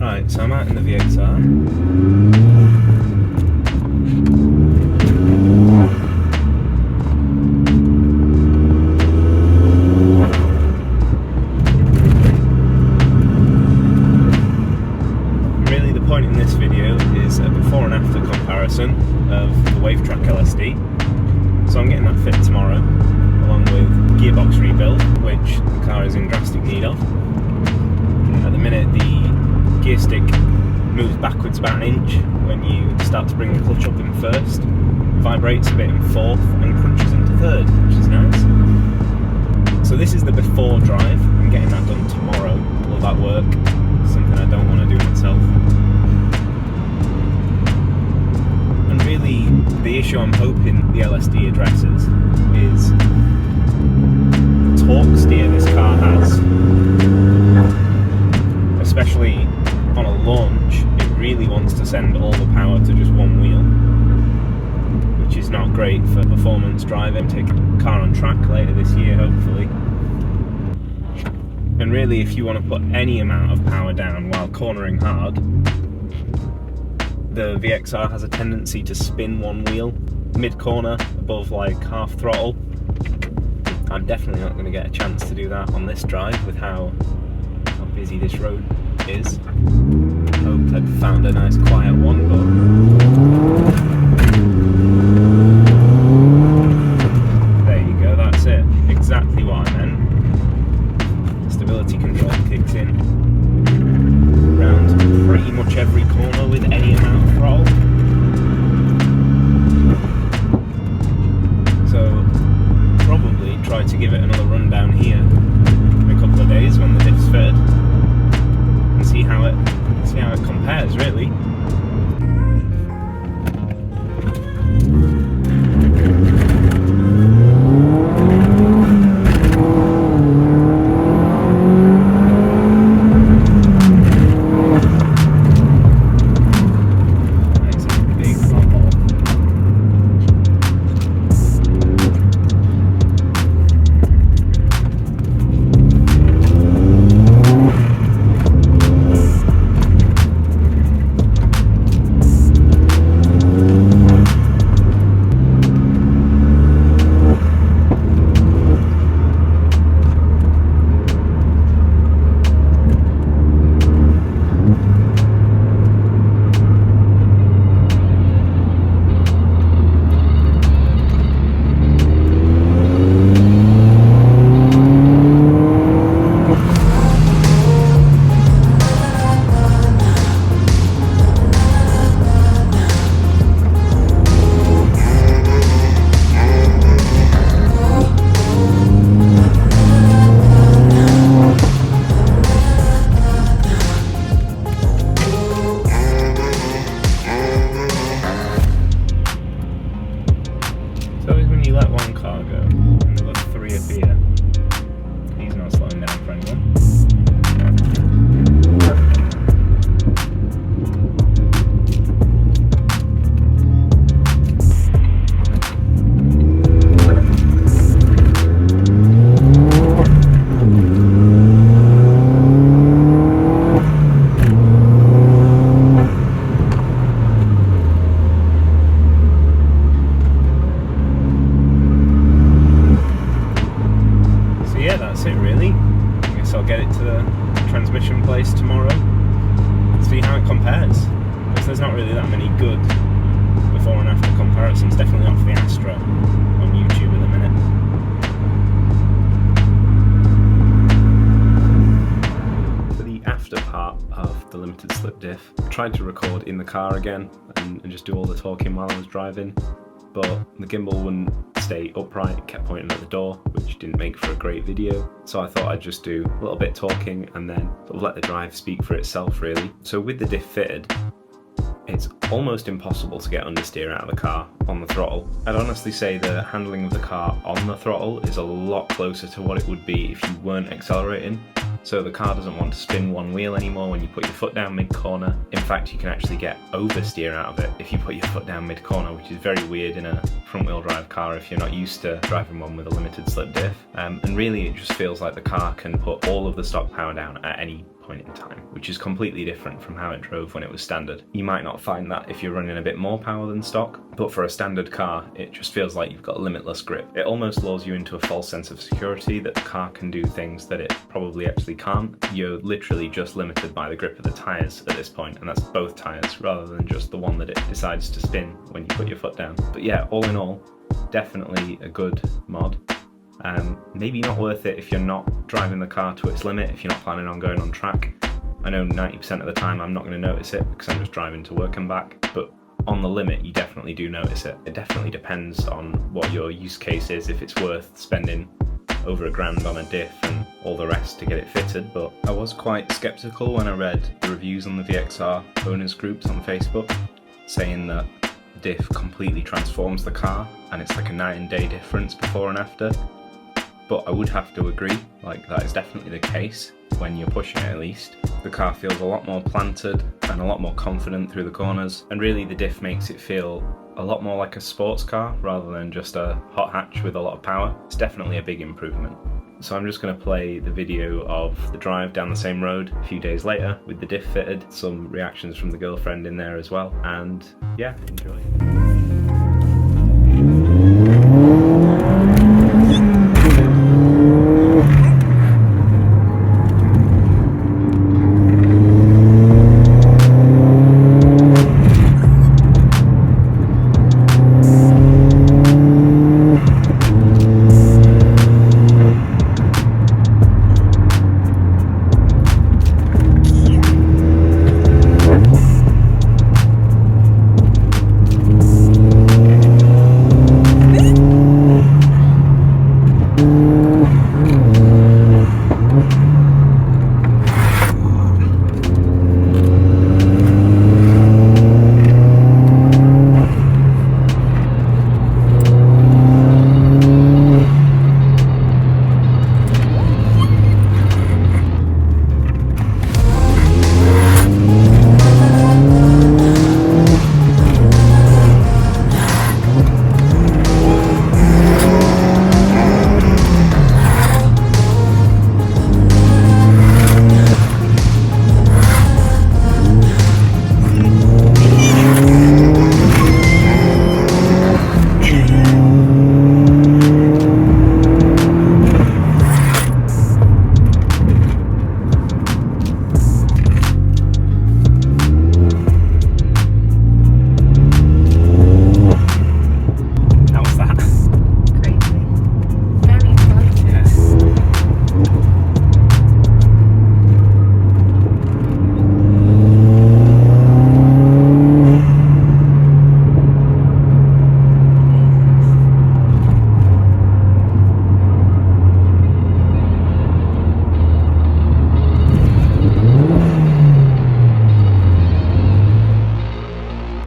Right, so I'm out in the VXR. Really, the point in this video is a before and after comparison of the Wavetrac LSD. So I'm getting that fit tomorrow, along with gearbox rebuild, which the car is in drastic need of. At the minute, the gear stick moves backwards about an inch when you start to bring the clutch up in first, vibrates a bit in fourth, and crunches into third, which is nice. So this is the before drive. I'm getting that done tomorrow. Will that work? Something I don't want to do myself. And really, the issue I'm hoping the LSD addresses is the torque steer this car has. Especially on a launch, it really wants to send all the power to just one wheel, which is not great for performance driving. Take a car on track later this year, hopefully. And really, if you want to put any amount of power down while cornering hard, the VXR has a tendency to spin one wheel mid-corner above like half throttle. I'm definitely not going to get a chance to do that on this drive with how busy this road is. Hoped I'd found a nice quiet one, but there you go, that's it. Exactly what I meant. Stability control kicks in around pretty much every corner with any amount of throttle. So probably try to give it another run down here in a couple of days when the diff's fitted. See how it compares, really. You let one car go, and there were three appear. He's not slowing down for anyone. That's it really. I guess I'll get it to the transmission place tomorrow, see how it compares, because there's not really that many good before and after comparisons, definitely not for the Astra on YouTube at the minute. For the after part of the limited slip diff, I tried to record in the car again and just do all the talking while I was driving, but the gimbal wouldn't stay upright, it kept pointing at the door, which didn't make for a great video. So I thought I'd just do a little bit talking and then sort of let the drive speak for itself, really. So with the diff fitted, it's almost impossible to get understeer out of the car on the throttle. I'd honestly say the handling of the car on the throttle is a lot closer to what it would be if you weren't accelerating. So the car doesn't want to spin one wheel anymore when you put your foot down mid-corner. In fact, you can actually get oversteer out of it if you put your foot down mid-corner, which is very weird in a front-wheel drive car if you're not used to driving one with a limited slip diff. And really, it just feels like the car can put all of the stock power down at any point in time, which is completely different from how it drove when it was standard. You might not find that if you're running a bit more power than stock, but for a standard car, it just feels like you've got limitless grip. It almost lures you into a false sense of security that the car can do things that it probably actually can't. You're literally just limited by the grip of the tyres at this point, and that's both tyres rather than just the one that it decides to spin when you put your foot down. But yeah, all in all, definitely a good mod. Maybe not worth it if you're not driving the car to its limit, if you're not planning on going on track. I know 90% of the time I'm not going to notice it because I'm just driving to work and back, but on the limit you definitely do notice it. It definitely depends on what your use case is, if it's worth spending over $1,000 on a diff and all the rest to get it fitted, but I was quite sceptical when I read the reviews on the VXR owners groups on Facebook saying that diff completely transforms the car and it's like a night and day difference before and after. But I would have to agree, like that is definitely the case when you're pushing it at least. The car feels a lot more planted and a lot more confident through the corners, and really the diff makes it feel a lot more like a sports car rather than just a hot hatch with a lot of power. It's definitely a big improvement. So I'm just going to play the video of the drive down the same road a few days later with the diff fitted, some reactions from the girlfriend in there as well, and yeah, enjoy.